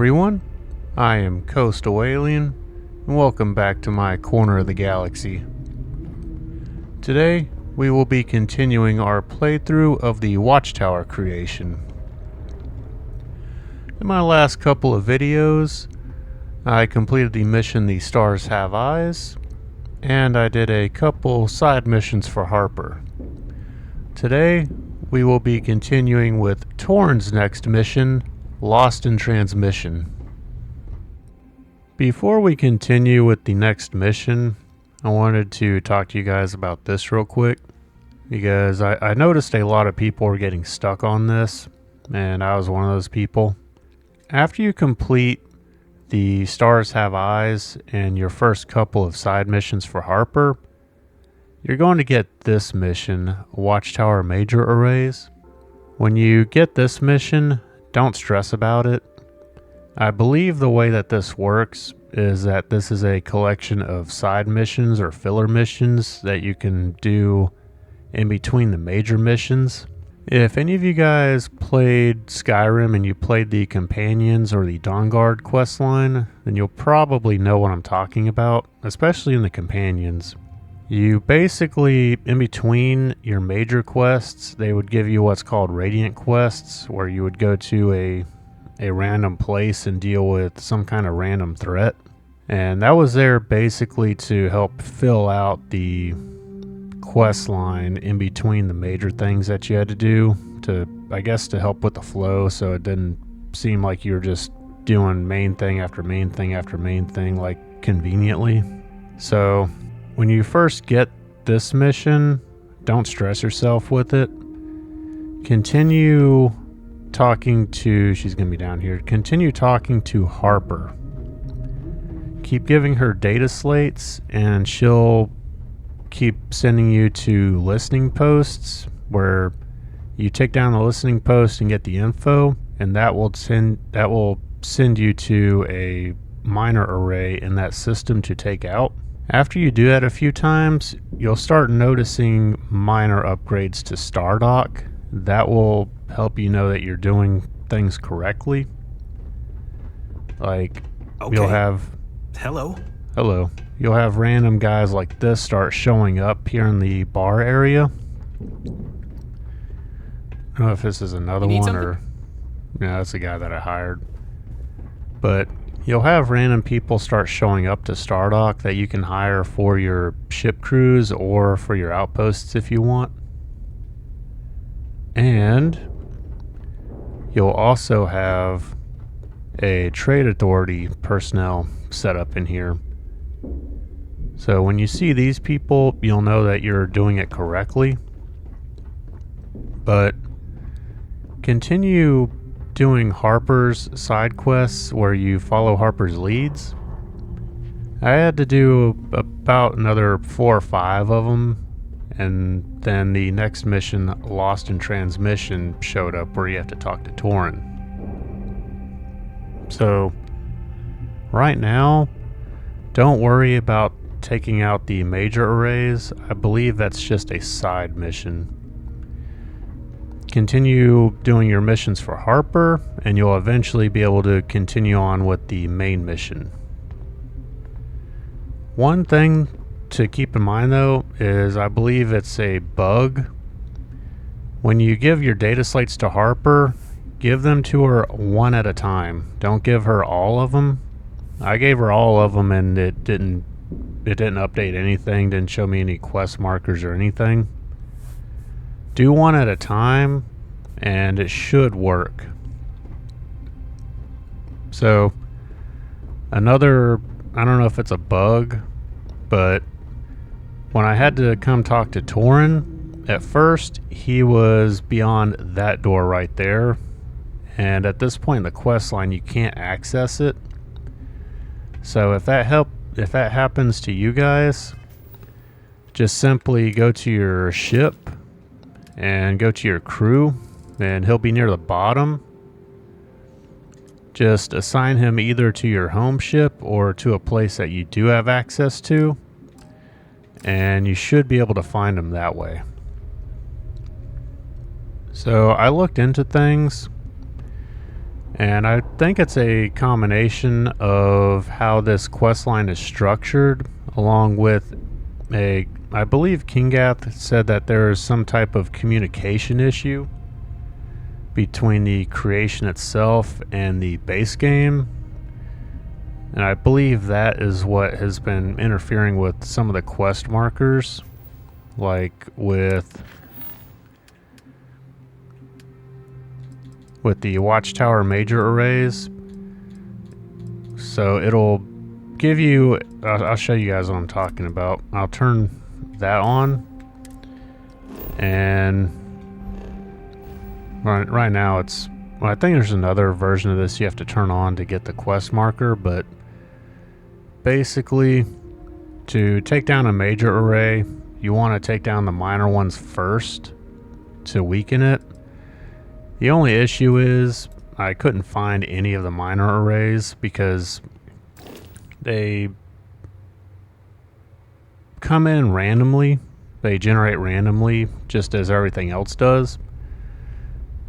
everyone, I am Coastal Alien, and welcome back to my corner of the galaxy. Today, we will be continuing our playthrough of the Watchtower creation. In my last couple of videos, I completed the mission The Stars Have Eyes, and I did a couple side missions for Harper. Today, we will be continuing with Torn's next mission, Lost in Transmission. Before we continue with the next mission, I wanted to talk to you guys about this real quick, because I noticed a lot of people were getting stuck on this, and I was one of those people. After you complete the Stars Have Eyes and your first couple of side missions for Harper, you're going to get this mission, Watchtower Major Arrays. When you get this mission, don't stress about it. I believe the way that this works is that this is a collection of side missions or filler missions that you can do in between the major missions. If any of you guys played Skyrim and you played the Companions or the Dawnguard questline, then you'll probably know what I'm talking about, especially in the Companions. You basically, in between your major quests, they would give you what's called Radiant quests, where you would go to a random place and deal with some kind of random threat. And that was there basically to help fill out the quest line in between the major things that you had to do, to, I guess, to help with the flow, so it didn't seem like you were just doing main thing after main thing after main thing, like conveniently. So when you first get this mission, don't stress yourself with it. Continue talking to, she's going to be down here, continue talking to Harper. Keep giving her data slates, and she'll keep sending you to listening posts where you take down the listening post and get the info, and that will send you to a minor array in that system to take out. After you do that a few times, you'll start noticing minor upgrades to Stardock. That will help you know that you're doing things correctly. Like, okay. You'll have... Hello. You'll have random guys like this start showing up here in the bar area. I don't know if this is another one or... Yeah, that's the guy that I hired. But you'll have random people start showing up to Stardock that you can hire for your ship crews or for your outposts if you want. And you'll also have a trade authority personnel set up in here. So when you see these people, you'll know that you're doing it correctly. But continue doing Harper's side quests where you follow Harper's leads. I had to do about another 4 or 5 of them, and then the next mission, Lost in Transmission, showed up where you have to talk to Torn. So right now, don't worry about taking out the major arrays. I believe that's just a side mission. Continue doing your missions for Harper, and you'll eventually be able to continue on with the main mission. One thing to keep in mind though is I believe it's a bug. When you give your data slates to Harper, give them to her one at a time. Don't give her all of them. I gave her all of them and it didn't update anything, didn't show me any quest markers or anything. Do one at a time, and it should work. So, another, I don't know if it's a bug, but when I had to come talk to Torin, at first he was beyond that door right there, and at this point in the quest line you can't access it. So if that happens to you guys, just simply go to your ship and go to your crew, and he'll be near the bottom. Just assign him either to your home ship or to a place that you do have access to, and you should be able to find him that way. So I looked into things. And I think it's a combination of how this quest line is structured, along with I believe Kinggath said that there is some type of communication issue between the creation itself and the base game. And I believe that is what has been interfering with some of the quest markers, like with the Watchtower major arrays. So it'll give you, I'll show you guys what I'm talking about. I'll turn that on, and right now it's, well, I think there's another version of this you have to turn on to get the quest marker, but basically to take down a major array, you want to take down the minor ones first to weaken it. The only issue is I couldn't find any of the minor arrays because they come in randomly. They generate randomly just as everything else does.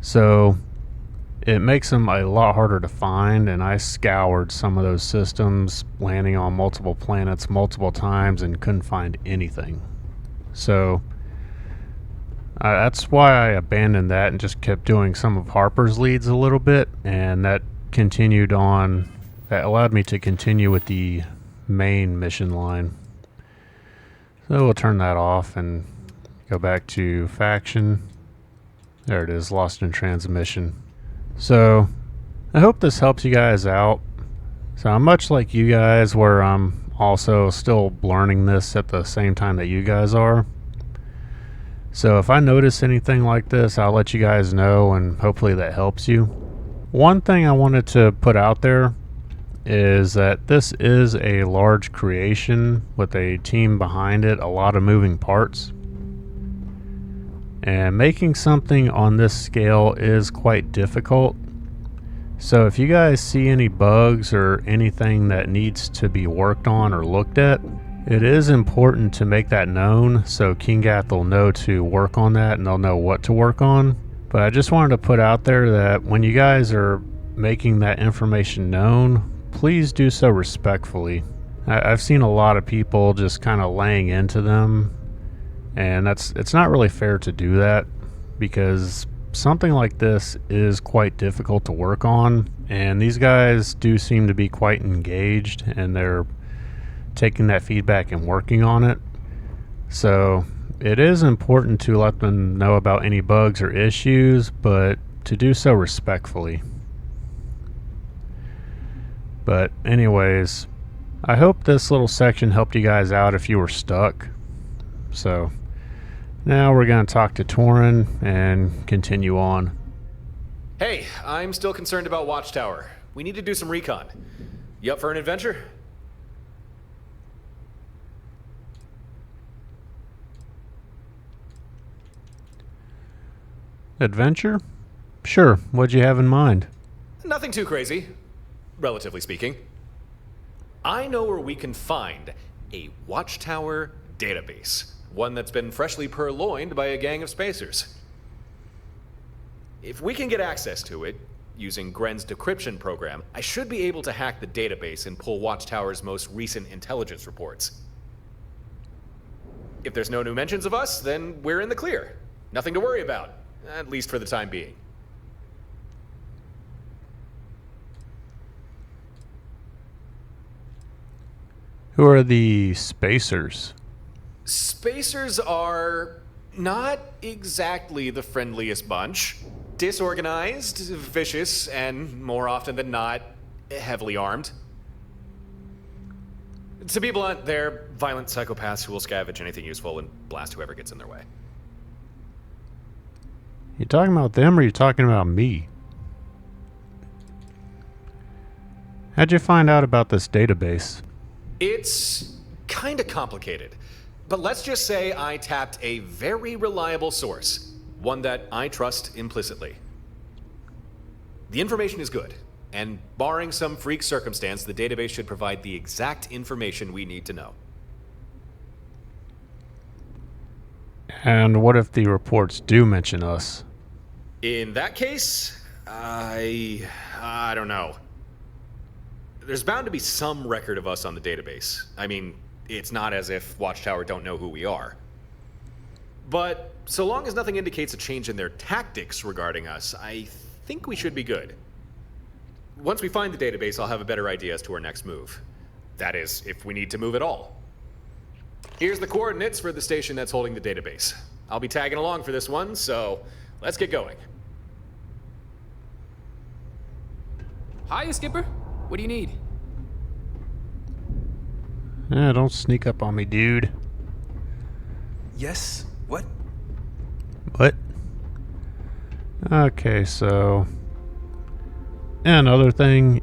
So it makes them a lot harder to find, and I scoured some of those systems, landing on multiple planets multiple times and couldn't find anything. So that's why I abandoned that and just kept doing some of Harper's leads a little bit, and that continued on. That allowed me to continue with the main mission line. So we'll turn that off and go back to faction. There it is, lost in transmission. So I hope this helps you guys out. So I'm much like you guys, where I'm also still learning this at the same time that you guys are. So if I notice anything like this, I'll let you guys know, and hopefully that helps you. One thing I wanted to put out there is that this is a large creation with a team behind it, a lot of moving parts. And making something on this scale is quite difficult. So if you guys see any bugs or anything that needs to be worked on or looked at, it is important to make that known so Kinggath will know to work on that, and they'll know what to work on. But I just wanted to put out there that when you guys are making that information known, please do so respectfully. I've seen a lot of people just kind of laying into them, and it's not really fair to do that, because something like this is quite difficult to work on, and these guys do seem to be quite engaged, and they're taking that feedback and working on it. So it is important to let them know about any bugs or issues, but to do so respectfully. But anyways, I hope this little section helped you guys out if you were stuck. So now we're going to talk to Torin and continue on. Hey, I'm still concerned about Watchtower. We need to do some recon. You up for an adventure? Adventure? Sure. What'd you have in mind? Nothing too crazy, relatively speaking. I know where we can find a Watchtower database, one that's been freshly purloined by a gang of spacers. If we can get access to it, using Gren's decryption program, I should be able to hack the database and pull Watchtower's most recent intelligence reports. If there's no new mentions of us, then we're in the clear. Nothing to worry about, at least for the time being. Who are the spacers? Spacers are not exactly the friendliest bunch. Disorganized, vicious, and more often than not, heavily armed. To be blunt, they're violent psychopaths who will scavenge anything useful and blast whoever gets in their way. You talking about them, or you talking about me? How'd you find out about this database? It's kinda complicated, but let's just say I tapped a very reliable source, one that I trust implicitly. The information is good, and barring some freak circumstance, the database should provide the exact information we need to know. And what if the reports do mention us? In that case, I don't know. There's bound to be some record of us on the database. I mean, it's not as if Watchtower don't know who we are. But so long as nothing indicates a change in their tactics regarding us, I think we should be good. Once we find the database, I'll have a better idea as to our next move. That is, if we need to move at all. Here's the coordinates for the station that's holding the database. I'll be tagging along for this one, so let's get going. Hiya, Skipper. What do you need? Yeah, don't sneak up on me, dude. Yes? What? What? Okay, so another thing,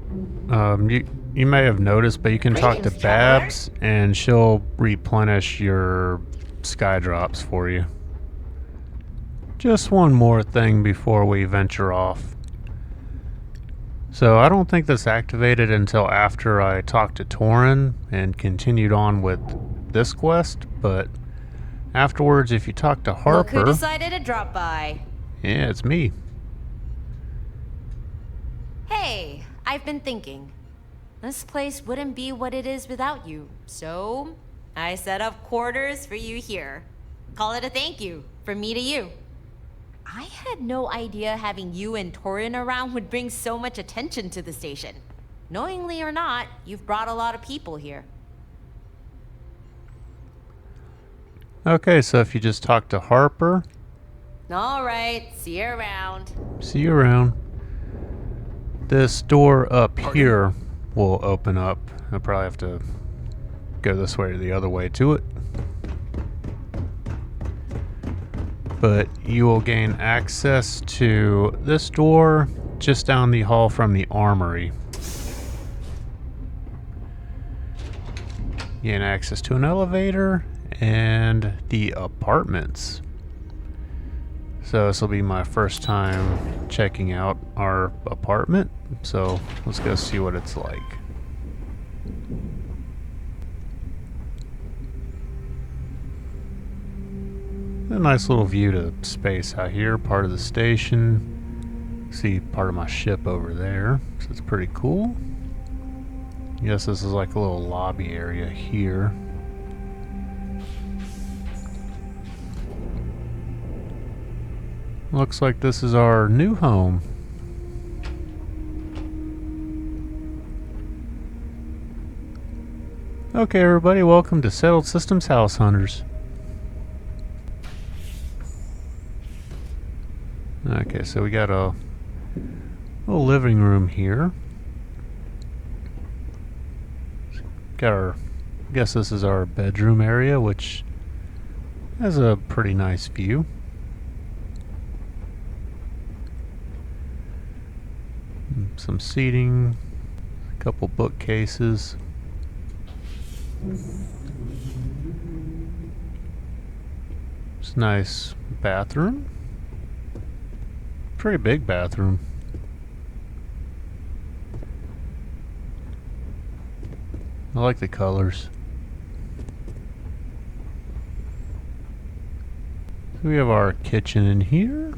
you may have noticed, but you can talk to Greetings, traveler. Babs, and she'll replenish your sky drops for you. Just one more thing before we venture off. So I don't think this activated until after I talked to Torin and continued on with this quest, but afterwards, if you talk to Look Harper... who decided to drop by. Yeah, it's me. Hey, I've been thinking. This place wouldn't be what it is without you, so I set up quarters for you here. Call it a thank you from me to you. I had no idea having you and Torin around would bring so much attention to the station. Knowingly or not, you've brought a lot of people here. Okay, so if you just talk to Harper... All right, see you around. See you around. This door up here will open up. I'll probably have to go this way or the other way to it. But you will gain access to this door just down the hall from the armory. You gain access to an elevator and the apartments. So this will be my first time checking out our apartment. So let's go see what it's like. A nice little view to space out here, part of the station. See part of my ship over there, so it's pretty cool. Yes, this is like a little lobby area here. Looks like this is our new home. Okay, everybody, welcome to Settled Systems House Hunters. Okay, so we got a little living room here. Got our, I guess this is our bedroom area, which has a pretty nice view. Some seating, a couple bookcases. It's a nice bathroom. Pretty big bathroom. I like the colors. So we have our kitchen in here.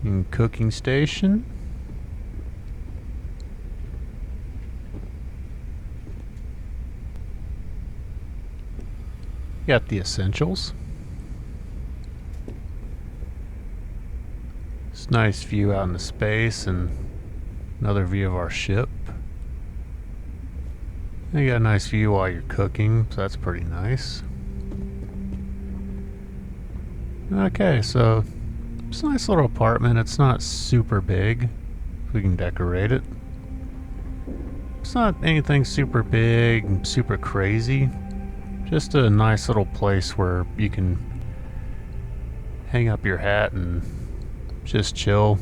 And cooking station. Got the essentials. It's a nice view out into space and another view of our ship. And you got a nice view while you're cooking, so that's pretty nice. Okay, so it's a nice little apartment. It's not super big. We can decorate it. It's not anything super big, super crazy. Just a nice little place where you can hang up your hat and just chill.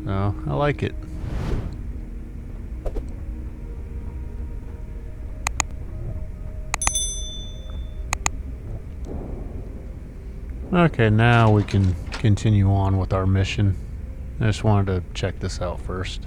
So, I like it. Okay, now we can continue on with our mission. I just wanted to check this out first.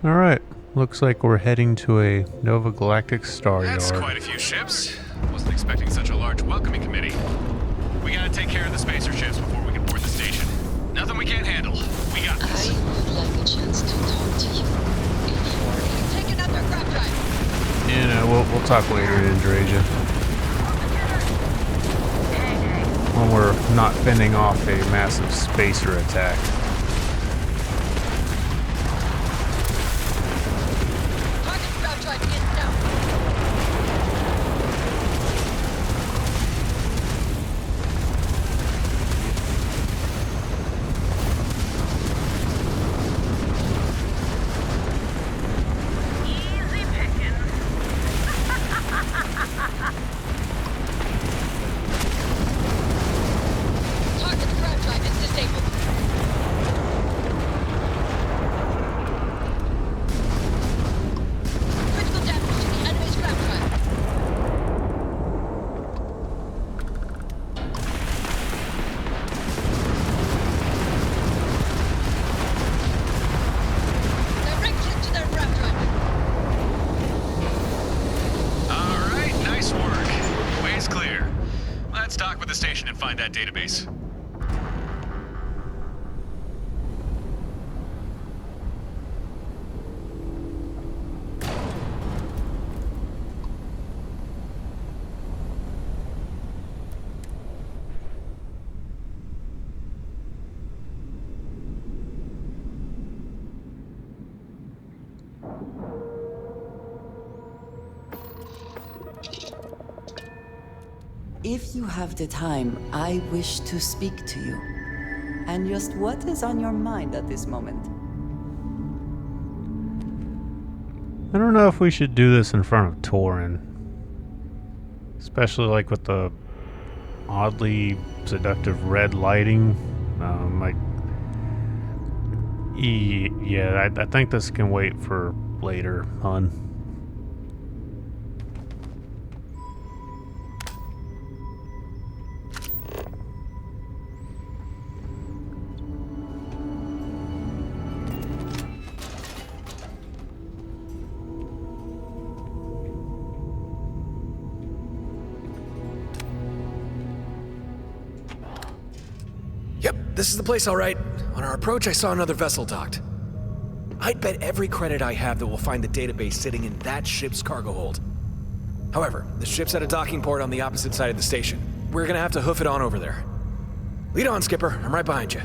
Alright, looks like we're heading to a Nova Galactic star That's yard. quite a few ships. Wasn't expecting such a large welcoming committee. We gotta take care of the spacer ships before we can board the station. Nothing we can't handle. We got this. I would like a chance to talk to you. Take another grab drive. You know, we'll talk later, Indraja. When we're not fending off a massive spacer attack. Target grab drive in now. Easy pickings. Target grab drive is disabled. Critical damage to the enemy's grab drive. Direct hit to their grab drive. Alright, nice work. Way's clear. Let's dock with the station and find that database. If you have the time, I wish to speak to you. And just what is on your mind at this moment? I don't know if we should do this in front of Torin. Especially like with the oddly seductive red lighting. Yeah, I think this can wait for later, hon. Yep, this is the place all right. On our approach, I saw another vessel docked. I'd bet every credit I have that we'll find the database sitting in that ship's cargo hold. However, the ship's at a docking port on the opposite side of the station. We're gonna have to hoof it on over there. Lead on, Skipper. I'm right behind you.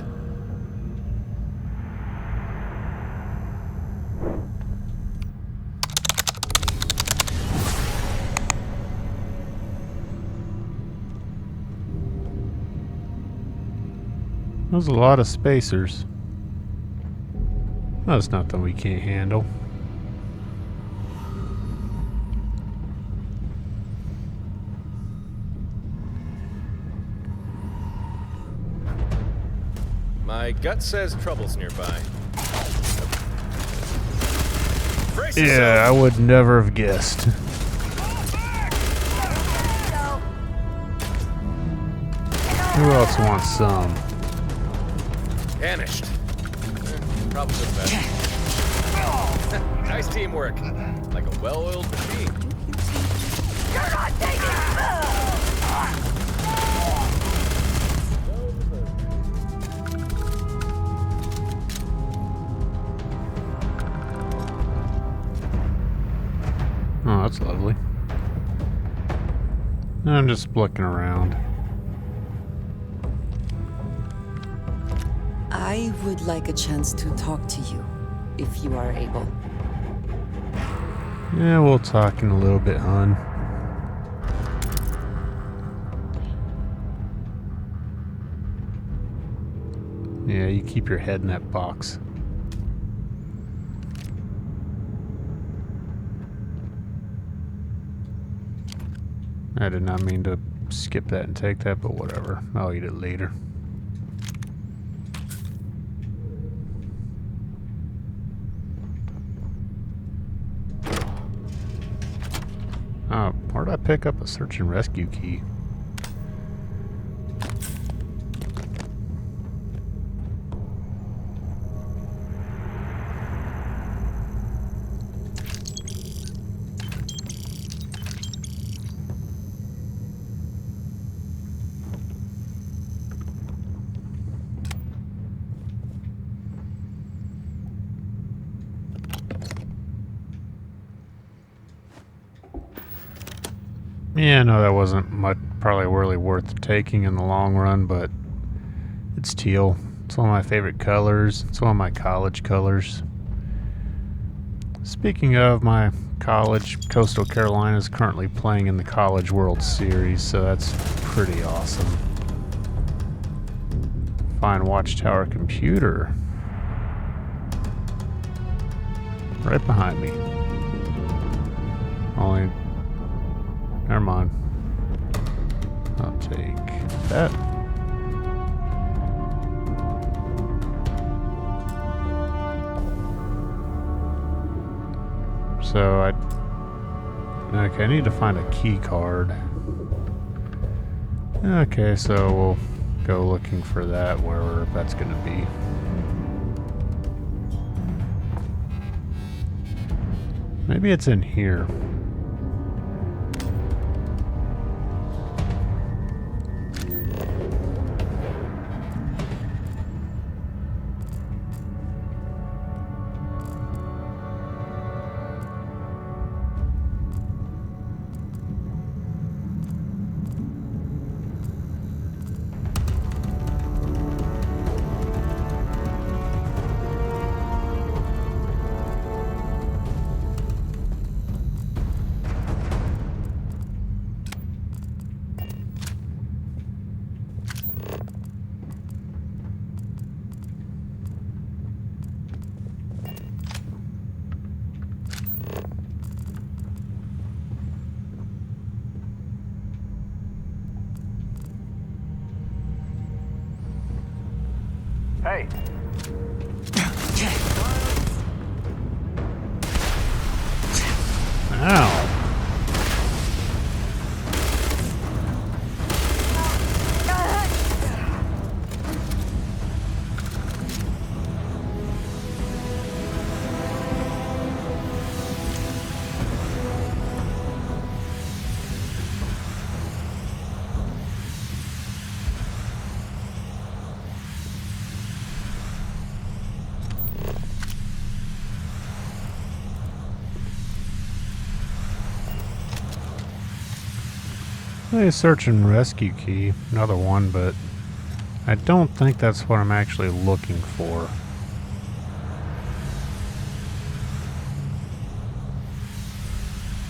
There's a lot of spacers. That's nothing we can't handle. My gut says trouble's nearby. Brace Yeah, yourself. I would never have guessed. Who else wants some? Vanished. Probably for the best. Nice teamwork. Like a well-oiled machine. You're not taking Oh, that's lovely. I'm just looking around. I would like a chance to talk to you, if you are able. Yeah, we'll talk in a little bit, hon. Yeah, you keep your head in that box. I did not mean to skip that and take that, but whatever. I'll eat it later. Oh, where'd I pick up a search and rescue key? Yeah, no, that wasn't much, probably really worth taking in the long run, but it's teal. It's one of my favorite colors. It's one of my college colors. Speaking of my college, Coastal Carolina is currently playing in the College World Series, so that's pretty awesome. Fine Watchtower computer. Right behind me. Only... Never mind. I'll take that. So okay, I need to find a key card. Okay, so we'll go looking for that wherever that's gonna be. Maybe it's in here. Hey. Ow. A search and rescue key, another one, but I don't think that's what I'm actually looking for.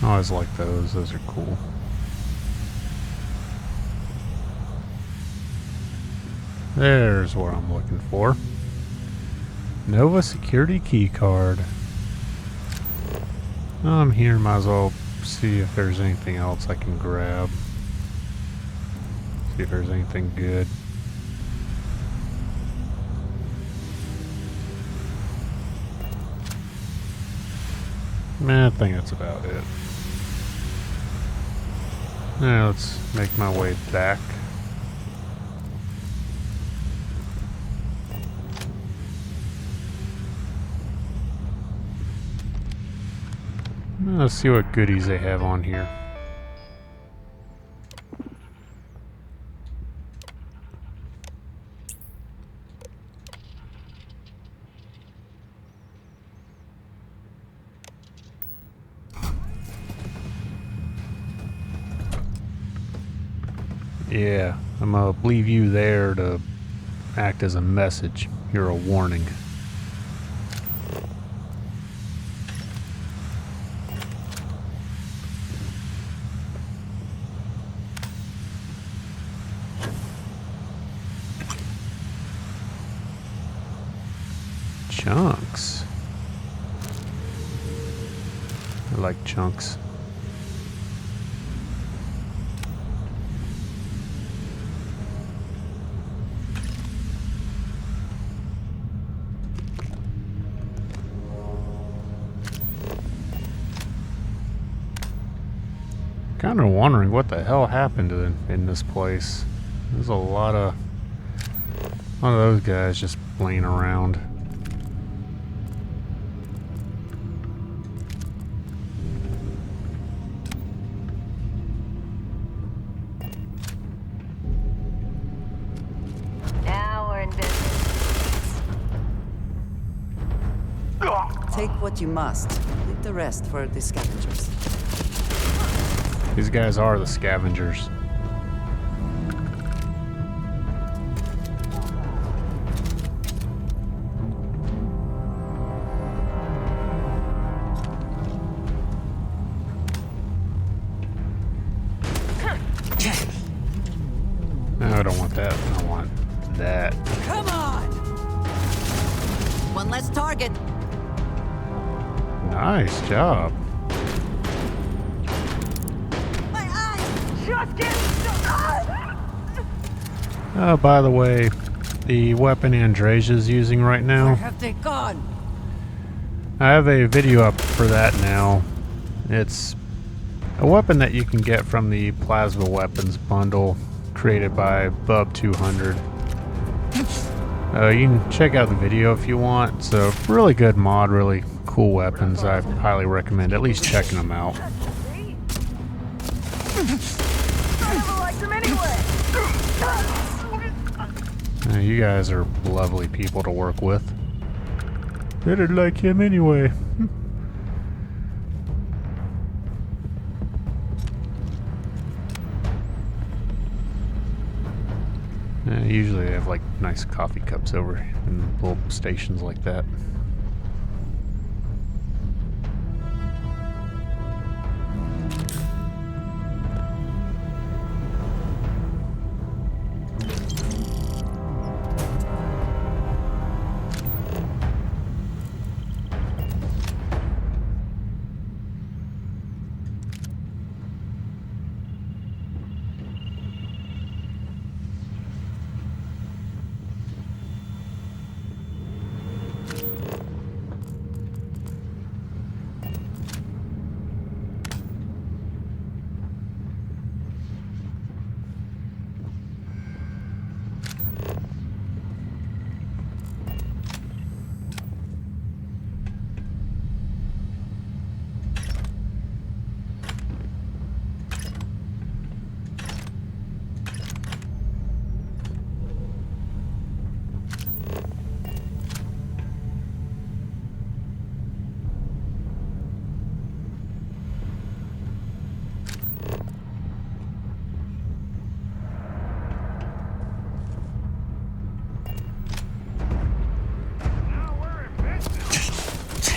I always like those are cool. There's what I'm looking for. Nova security key card. I'm here, might as well see if there's anything else I can grab. See if there's anything good. I think that's about it. Now let's make my way back. Let's see what goodies they have on here. Yeah, I'm gonna leave you there to act as a message. You're a warning. Chunks. I like chunks. Kind of wondering what the hell happened in this place. There's a lot of those guys just laying around. Now we're in business. Take what you must. Leave the rest for the scavengers. These guys are the scavengers. No, I don't want that. I want that. Come on! One less target. Nice job. My eyes! Just get... Oh, by the way, the weapon Andresia's using right Where now, have they gone? I have a video up for that now. It's a weapon that you can get from the Plasma Weapons bundle created by Bub200. You can check out the video if you want. It's a really good mod, really cool weapons. I highly recommend at least checking them out. I never liked them anyway. You guys are lovely people to work with. Better like him anyway. Usually they have like nice coffee cups over in little stations like that.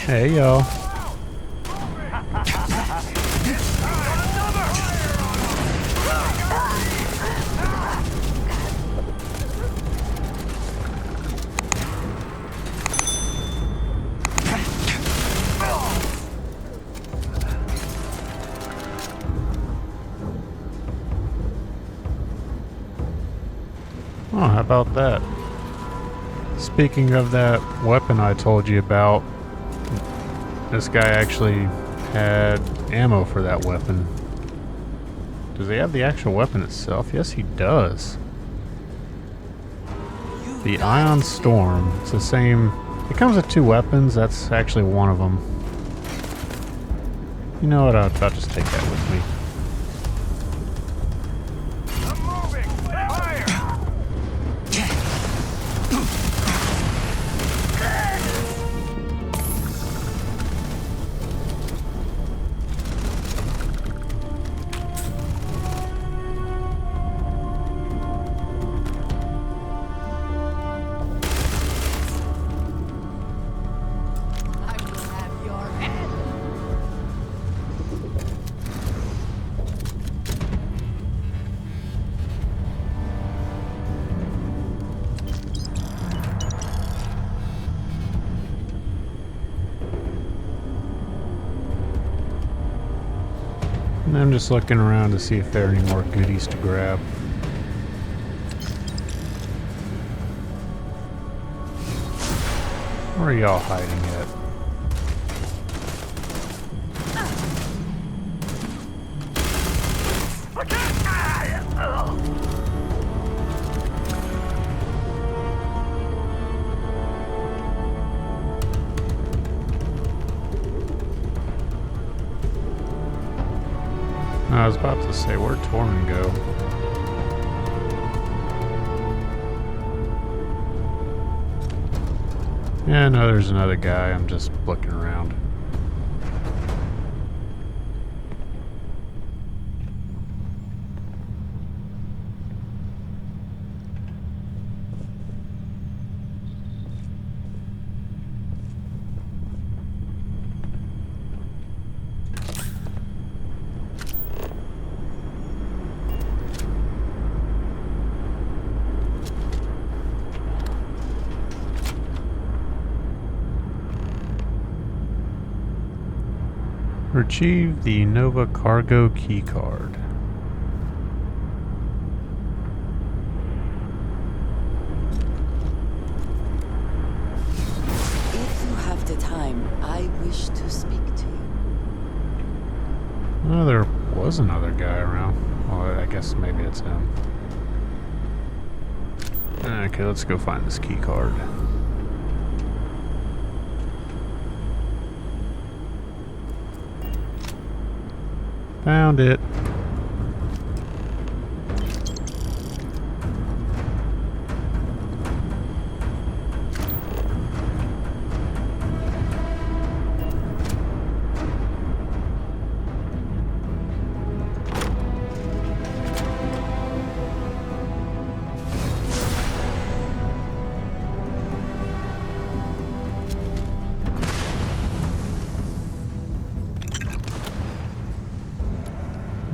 Hey y'all. Oh, how about that? Speaking of that weapon I told you about, this guy actually had ammo for that weapon. Does he have the actual weapon itself? Yes, he does. The Ion Storm. It's the same. It comes with two weapons. That's actually one of them. You know what? I'll just take that with me. And I'm just looking around to see if there are any more goodies to grab. Where are y'all hiding at? I was about to say, where'd Tormund go? Yeah, no, there's another guy. I'm just looking around. Retrieve the Nova cargo key card. If you have the time, I wish to speak to you. Oh, there was another guy around. Well, I guess maybe it's him. Okay, let's go find this key card. Found it.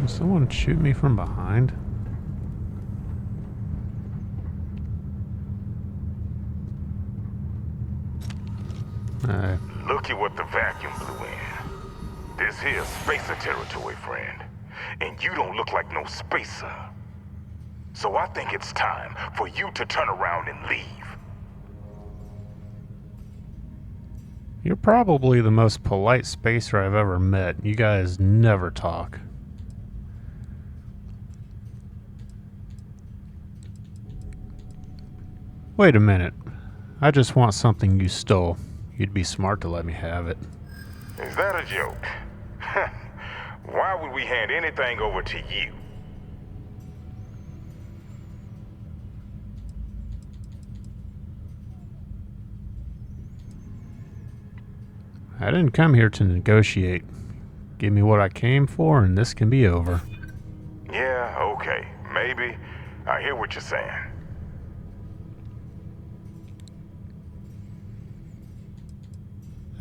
Did someone shoot me from behind? Looky what the vacuum blew in. This here's spacer territory, friend. And you don't look like no spacer. So I think it's time for you to turn around and leave. You're probably the most polite spacer I've ever met. You guys never talk. Wait a minute. I just want something you stole. You'd be smart to let me have it. Is that a joke? Why would we hand anything over to you? I didn't come here to negotiate. Give me what I came for and this can be over. Yeah, okay. Maybe. I hear what you're saying.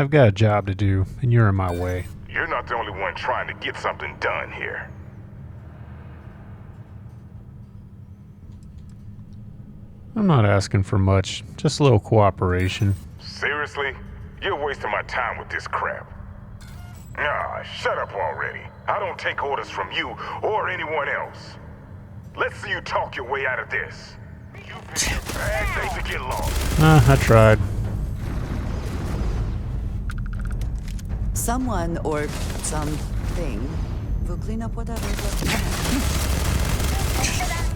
I've got a job to do, and you're in my way. You're not the only one trying to get something done here. I'm not asking for much, just a little cooperation. Seriously? You're wasting my time with this crap. Ah, shut up already. I don't take orders from you or anyone else. Let's see you talk your way out of this. You picked a bad day to get lost. I tried. Someone or something will clean up whatever left behind.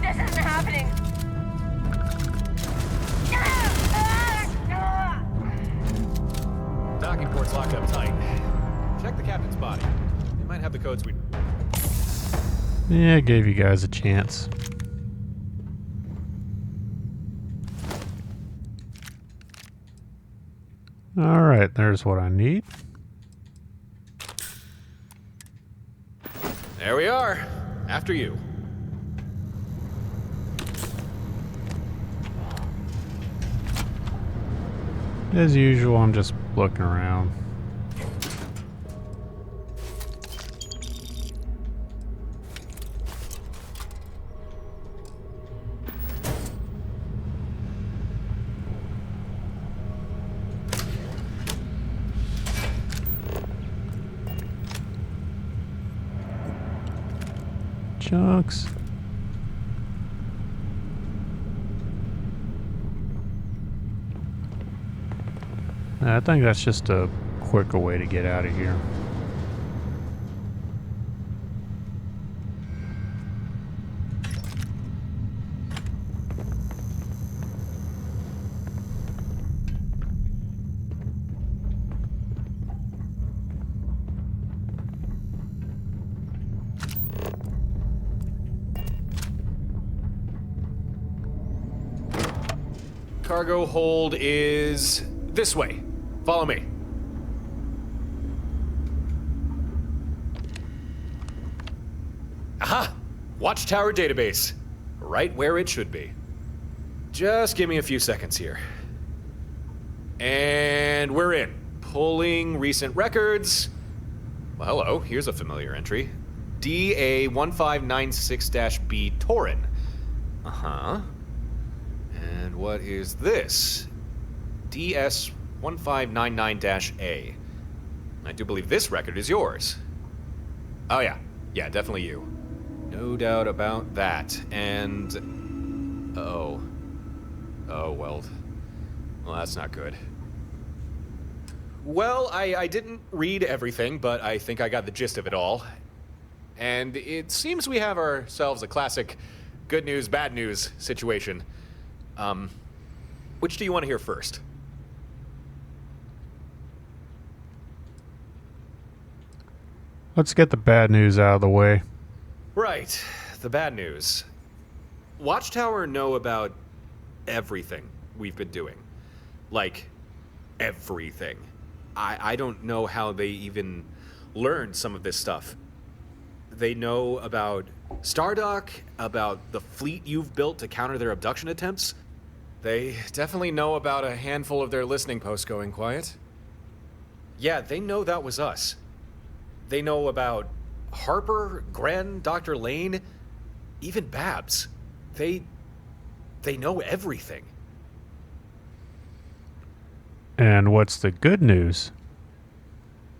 This isn't happening. Docking port's locked up tight. Check the captain's body. They might have the codes we... Yeah, I gave you guys a chance. Alright, there's what I need. There we are. After you. As usual, I'm just looking around. Chunks. I think that's just a quicker way to get out of here. Cargo hold is this way. Follow me. Aha! Watchtower database. Right where it should be. Just give me a few seconds here. And we're in. Pulling recent records. Well, hello, here's a familiar entry. DA1596-B Taurin. Uh-huh. And what is this? DS1599-A. I do believe this record is yours. Oh yeah. Yeah, definitely you. No doubt about that. And... Oh, well, that's not good. Well, I didn't read everything, but I think I got the gist of it all. And it seems we have ourselves a classic good news, bad news situation. Which do you want to hear first? Let's get the bad news out of the way. Right, the bad news. Watchtower know about everything we've been doing. Like, everything. I don't know how they even learned some of this stuff. They know about Stardock, about the fleet you've built to counter their abduction attempts. They definitely know about a handful of their listening posts going quiet. Yeah, they know that was us. They know about Harper, Gren, Dr. Lane, even Babs. They know everything. And what's the good news?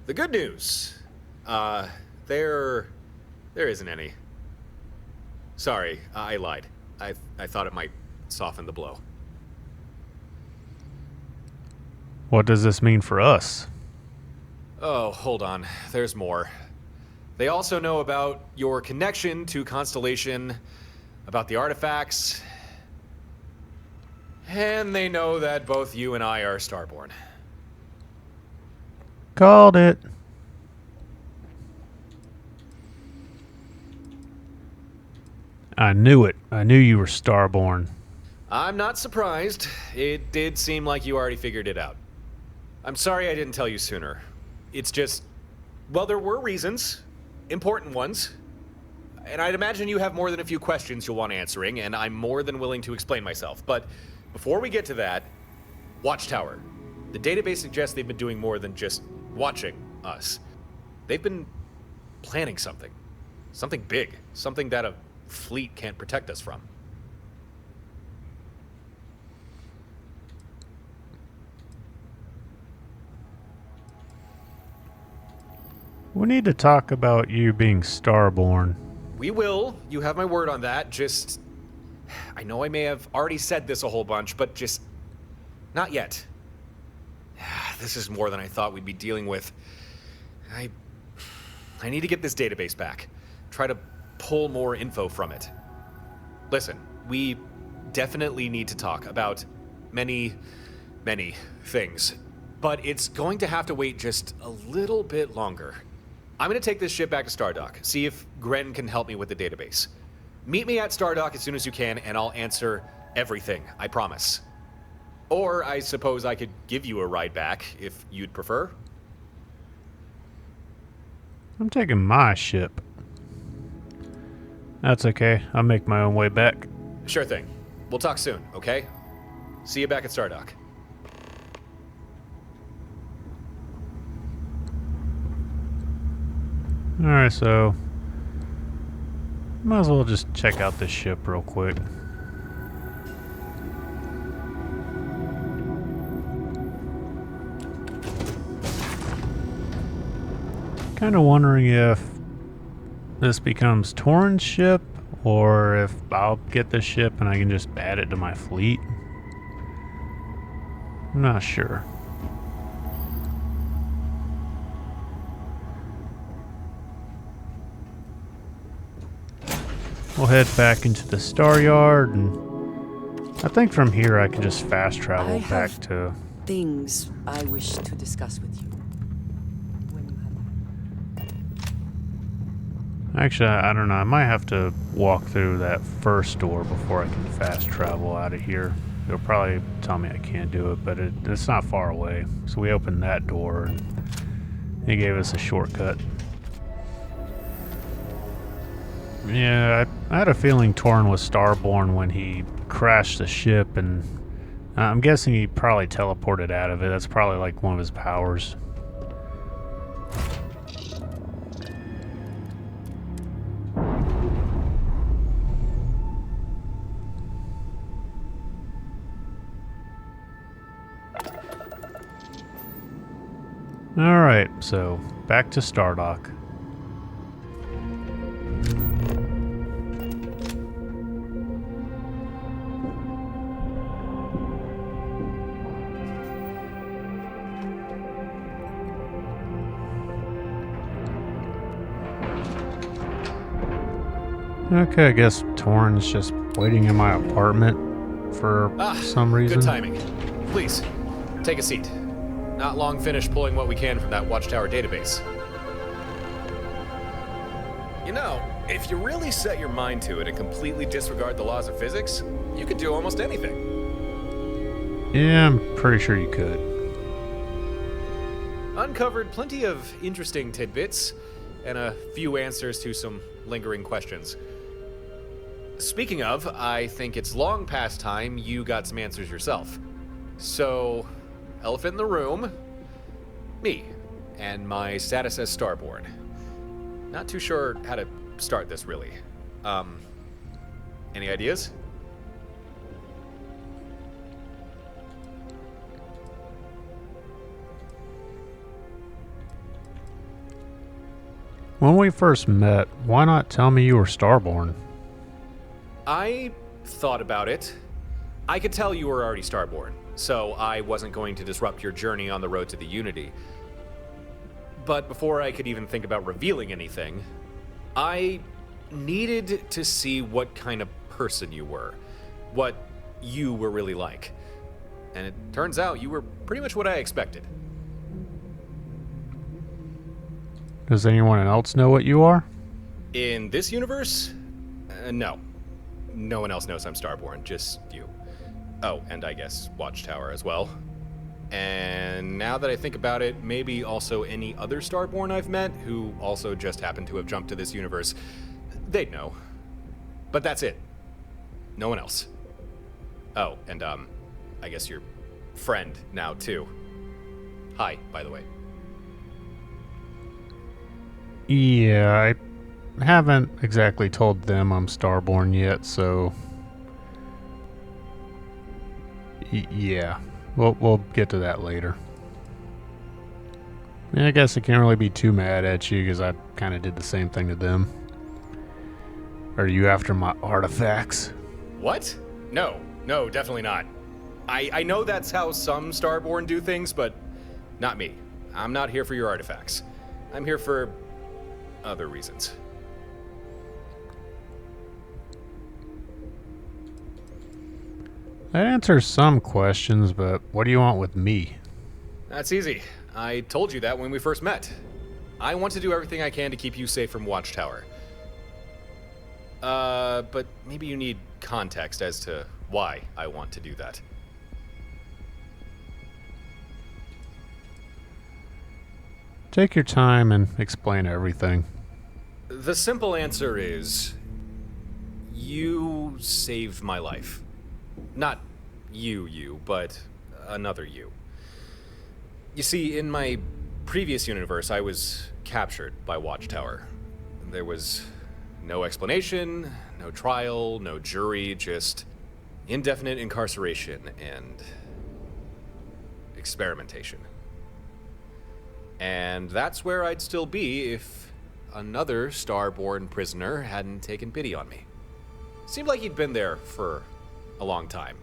The good news? There isn't any. Sorry, I lied. I thought it might soften the blow. What does this mean for us? Oh, hold on. There's more. They also know about your connection to Constellation, about the artifacts, and they know that both you and I are Starborn. Called it. I knew it. I knew you were Starborn. I'm not surprised. It did seem like you already figured it out. I'm sorry I didn't tell you sooner. It's just, well, there were reasons. Important ones. And I'd imagine you have more than a few questions you'll want answering, and I'm more than willing to explain myself. But before we get to that, Watchtower. The database suggests they've been doing more than just watching us. They've been planning something. Something big. Something that a fleet can't protect us from. We need to talk about you being Starborn. We will. You have my word on that. Just... I know I may have already said this a whole bunch, but just... not yet. This is more than I thought we'd be dealing with. I need to get this database back. Try to pull more info from it. Listen, we definitely need to talk about many things. But it's going to have to wait just a little bit longer. I'm going to take this ship back to Stardock, see if Gren can help me with the database. Meet me at Stardock as soon as you can, and I'll answer everything, I promise. Or I suppose I could give you a ride back, if you'd prefer. I'm taking my ship. That's okay. I'll make my own way back. Sure thing. We'll talk soon, okay? See you back at Stardock. Alright, so... might as well just check out this ship real quick. Kind of wondering if this becomes Torrens' ship, or if I'll get this ship and I can just add it to my fleet. I'm not sure. We'll head back into the Star Yard, and I think from here I can just fast travel back to... things I wish to discuss with you. When you have... Actually, I don't know. I might have to walk through that first door before I can fast travel out of here. They'll probably tell me I can't do it, but it's not far away. So we opened that door, and he gave us a shortcut. Yeah, I had a feeling Torn was Starborn when he crashed the ship, and I'm guessing he probably teleported out of it. That's probably like one of his powers. Alright, so back to Stardock. Okay, I guess Torrin's just waiting in my apartment for some reason. Good timing. Please, take a seat. Not long finished pulling what we can from that Watchtower database. You know, if you really set your mind to it and completely disregard the laws of physics, you could do almost anything. Yeah, I'm pretty sure you could. Uncovered plenty of interesting tidbits and a few answers to some lingering questions. Speaking of, I think it's long past time you got some answers yourself. So, elephant in the room, me, and my status as Starborn. Not too sure how to start this, really. Any ideas? When we first met, why not tell me you were Starborn? I thought about it. I could tell you were already Starborn, so I wasn't going to disrupt your journey on the road to the Unity. But before I could even think about revealing anything, I needed to see what kind of person you were, what you were really like. And it turns out you were pretty much what I expected. Does anyone else know what you are? In this universe? No. No one else knows I'm Starborn, just you. Oh, and I guess Watchtower as well. And now that I think about it, maybe also any other Starborn I've met who also just happened to have jumped to this universe. They'd know. But that's it. No one else. Oh, and I guess your friend now too. Hi, by the way. Yeah, I haven't exactly told them I'm Starborn yet, so... yeah, we'll get to that later. I guess I can't really be too mad at you, because I kind of did the same thing to them. Are you after my artifacts? What? No, definitely not. I know that's how some Starborn do things, but not me. I'm not here for your artifacts. I'm here for other reasons. That answers some questions, but what do you want with me? That's easy. I told you that when we first met. I want to do everything I can to keep you safe from Watchtower. But maybe you need context as to why I want to do that. Take your time and explain everything. The simple answer is, you saved my life. Not you, but another you. You see, in my previous universe, I was captured by Watchtower. There was no explanation, no trial, no jury, just indefinite incarceration and experimentation. And that's where I'd still be if another Starborn prisoner hadn't taken pity on me. Seemed like he'd been there for a long time.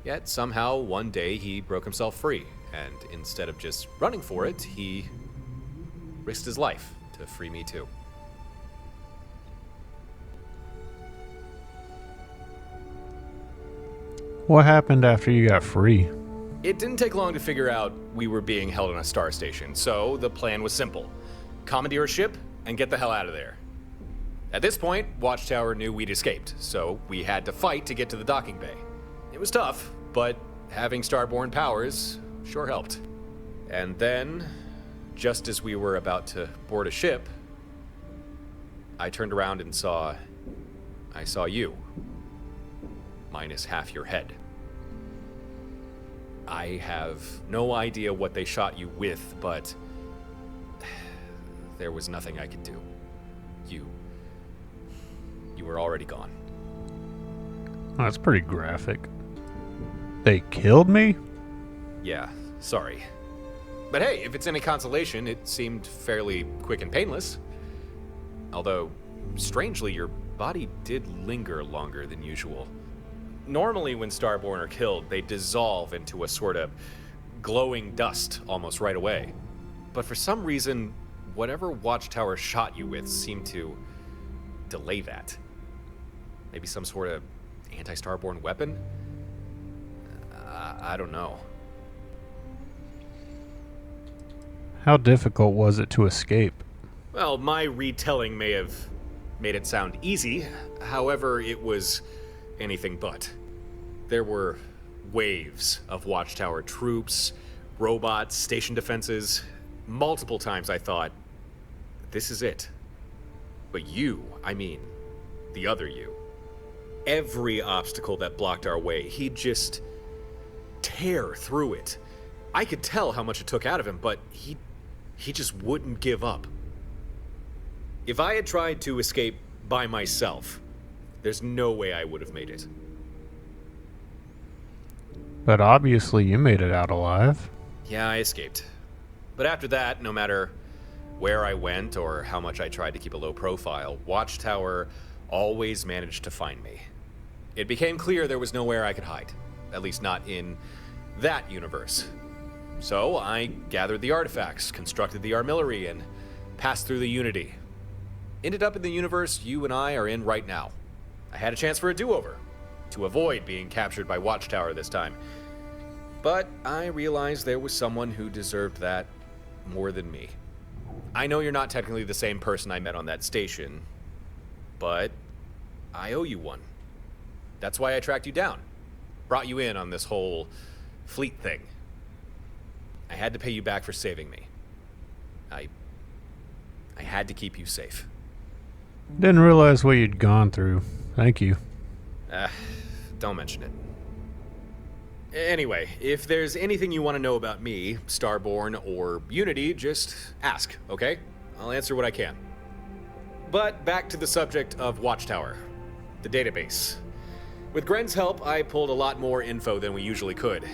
Yet somehow one day he broke himself free, and instead of just running for it, he risked his life to free me too. What happened after you got free? It didn't take long to figure out we were being held on a star station, so the plan was simple. Commandeer a ship and get the hell out of there. At this point, Watchtower knew we'd escaped, so we had to fight to get to the docking bay. It was tough, but having Starborn powers sure helped. And then, just as we were about to board a ship, I turned around and I saw you. Minus half your head. I have no idea what they shot you with, but there was nothing I could do. You were already gone. That's pretty graphic. They killed me? Yeah, sorry. But hey, if it's any consolation, it seemed fairly quick and painless. Although, strangely, your body did linger longer than usual. Normally when Starborn are killed, they dissolve into a sort of glowing dust almost right away. But for some reason, whatever Watchtower shot you with seemed to delay that. Maybe some sort of anti-Starborn weapon? I don't know. How difficult was it to escape? Well, my retelling may have made it sound easy. However, it was anything but. There were waves of Watchtower troops, robots, station defenses. Multiple times I thought, this is it. But you, I mean, the other you. Every obstacle that blocked our way, he'd just tear through it. I could tell how much it took out of him, but he just wouldn't give up. If I had tried to escape by myself, there's no way I would have made it. But obviously you made it out alive. Yeah, I escaped. But after that, no matter where I went or how much I tried to keep a low profile, Watchtower always managed to find me. It became clear there was nowhere I could hide, at least not in that universe. So I gathered the artifacts, constructed the artillery, and passed through the Unity. Ended up in the universe you and I are in right now. I had a chance for a do-over, to avoid being captured by Watchtower this time. But I realized there was someone who deserved that more than me. I know you're not technically the same person I met on that station, but I owe you one. That's why I tracked you down. Brought you in on this whole fleet thing. I had to pay you back for saving me. I had to keep you safe. Didn't realize what you'd gone through. Thank you. Don't mention it. Anyway, if there's anything you want to know about me, Starborn, or Unity, just ask, okay? I'll answer what I can. But back to the subject of Watchtower, the database. With Gren's help, I pulled a lot more info than we usually could.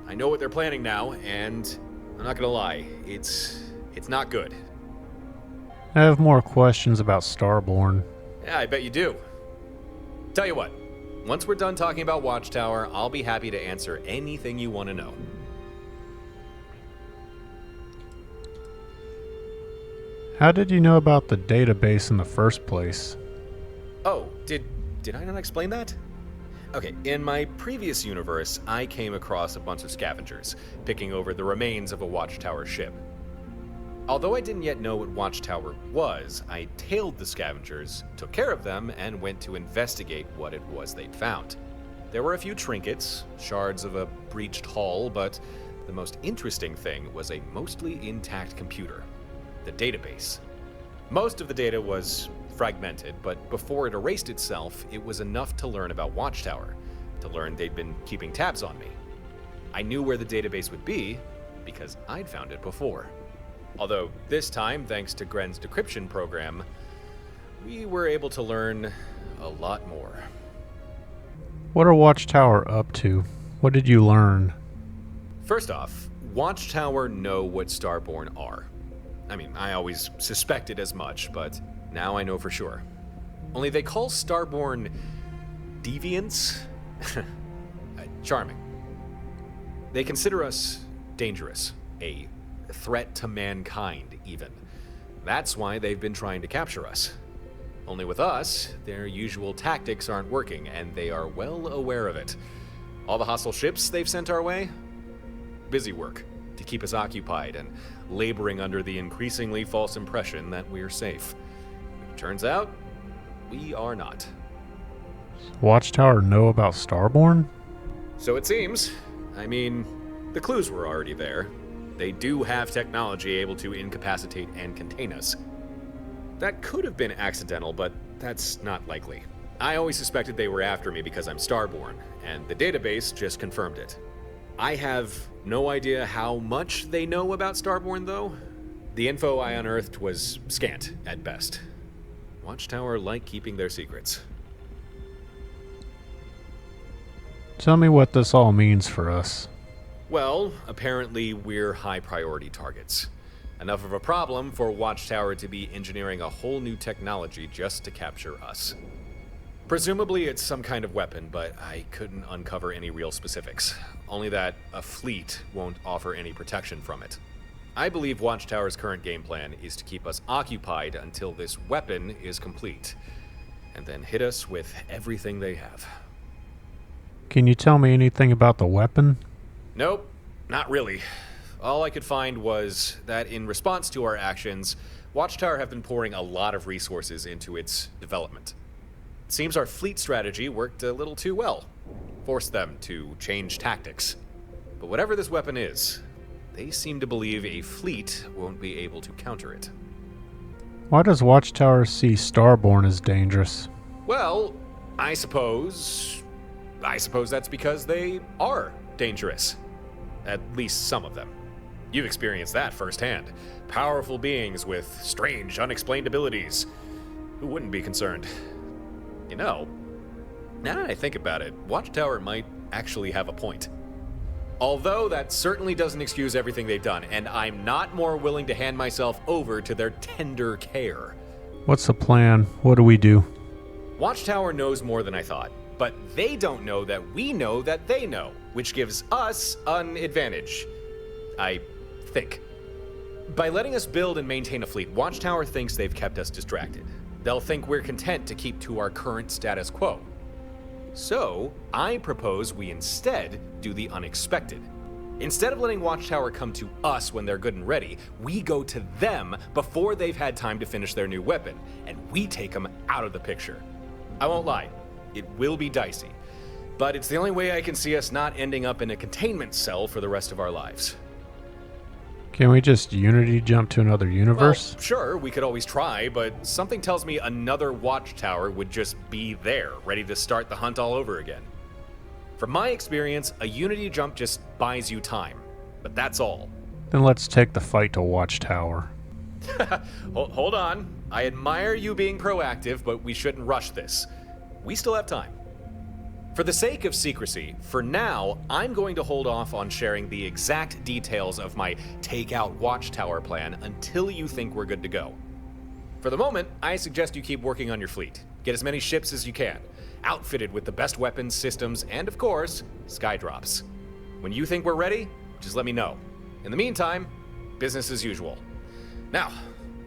I know what they're planning now, and I'm not gonna lie, it's not good. I have more questions about Starborn. Yeah, I bet you do. Tell you what, once we're done talking about Watchtower, I'll be happy to answer anything you want to know. How did you know about the database in the first place? Oh, did I not explain that? Okay, in my previous universe, I came across a bunch of scavengers, picking over the remains of a Watchtower ship. Although I didn't yet know what Watchtower was, I tailed the scavengers, took care of them, and went to investigate what it was they'd found. There were a few trinkets, shards of a breached hull, but the most interesting thing was a mostly intact computer, the database. Most of the data was fragmented, but before it erased itself, it was enough to learn about Watchtower, to learn they'd been keeping tabs on me. I knew where the database would be, because I'd found it before. Although this time, thanks to Gren's decryption program, we were able to learn a lot more. What are Watchtower up to? What did you learn? First off, Watchtower know what Starborn are. I mean, I always suspected as much, but now I know for sure. Only they call Starborn deviants? Charming. They consider us dangerous, a threat to mankind, even. That's why they've been trying to capture us. Only with us, their usual tactics aren't working, and they are well aware of it. All the hostile ships they've sent our way? Busy work to keep us occupied and laboring under the increasingly false impression that we're safe. Turns out, we are not. Watchtower know about Starborn? So it seems. I mean, the clues were already there. They do have technology able to incapacitate and contain us. That could have been accidental, but that's not likely. I always suspected they were after me because I'm Starborn, and the database just confirmed it. I have no idea how much they know about Starborn, though. The info I unearthed was scant, at best. Watchtower like keeping their secrets. Tell me what this all means for us. Well, apparently we're high-priority targets. Enough of a problem for Watchtower to be engineering a whole new technology just to capture us. Presumably it's some kind of weapon, but I couldn't uncover any real specifics. Only that a fleet won't offer any protection from it. I believe Watchtower's current game plan is to keep us occupied until this weapon is complete, and then hit us with everything they have. Can you tell me anything about the weapon? Nope, not really. All I could find was that in response to our actions, Watchtower have been pouring a lot of resources into its development. It seems our fleet strategy worked a little too well, forced them to change tactics. But whatever this weapon is, they seem to believe a fleet won't be able to counter it. Why does Watchtower see Starborn as dangerous? Well, I suppose that's because they are dangerous. At least some of them. You've experienced that firsthand. Powerful beings with strange, unexplained abilities. Who wouldn't be concerned? You know, now that I think about it, Watchtower might actually have a point. Although that certainly doesn't excuse everything they've done, and I'm not more willing to hand myself over to their tender care. What's the plan? What do we do? Watchtower knows more than I thought, but they don't know that we know that they know, which gives us an advantage, I think. By letting us build and maintain a fleet, Watchtower thinks they've kept us distracted. They'll think we're content to keep to our current status quo. So, I propose we instead do the unexpected. Instead of letting Watchtower come to us when they're good and ready, we go to them before they've had time to finish their new weapon, and we take them out of the picture. I won't lie, it will be dicey, but it's the only way I can see us not ending up in a containment cell for the rest of our lives. Can we just Unity jump to another universe? Well, sure, we could always try, but something tells me another Watchtower would just be there, ready to start the hunt all over again. From my experience, a Unity jump just buys you time, but that's all. Then let's take the fight to Watchtower. Hold on. I admire you being proactive, but we shouldn't rush this. We still have time. For the sake of secrecy, for now, I'm going to hold off on sharing the exact details of my take-out Watchtower plan until you think we're good to go. For the moment, I suggest you keep working on your fleet. Get as many ships as you can, outfitted with the best weapons, systems, and of course, skydrops. When you think we're ready, just let me know. In the meantime, business as usual. Now,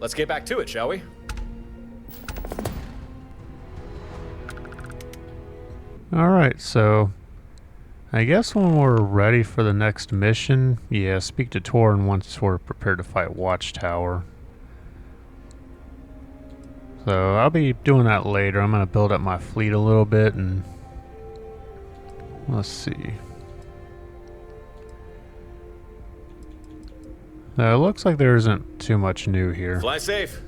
let's get back to it, shall we? Alright, so I guess when we're ready for the next mission, yeah, speak to Torin once we're prepared to fight Watchtower. So I'll be doing that later. I'm going to build up my fleet a little bit and let's see. It looks like there isn't too much new here. Fly safe.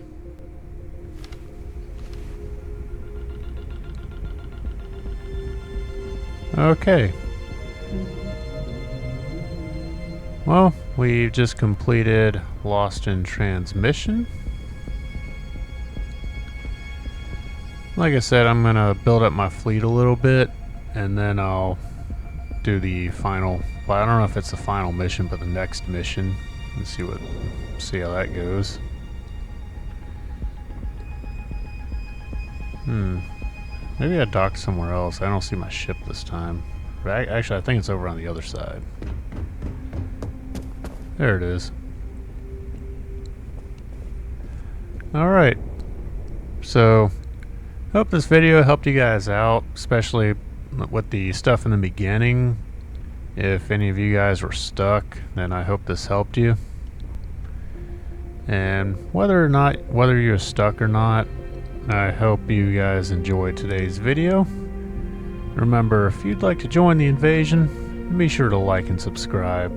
Okay. Well, we've just completed Lost in Transmission. Like I said, I'm gonna build up my fleet a little bit and then I'll do the final, well, I don't know if it's the final mission, but the next mission. Let's see how that goes. Maybe I docked somewhere else. I don't see my ship this time. Actually, I think it's over on the other side. There it is. Alright. So, hope this video helped you guys out, especially with the stuff in the beginning. If any of you guys were stuck, then I hope this helped you. And whether you're stuck or not, I hope you guys enjoyed today's video. Remember, if you'd like to join the invasion, be sure to like and subscribe.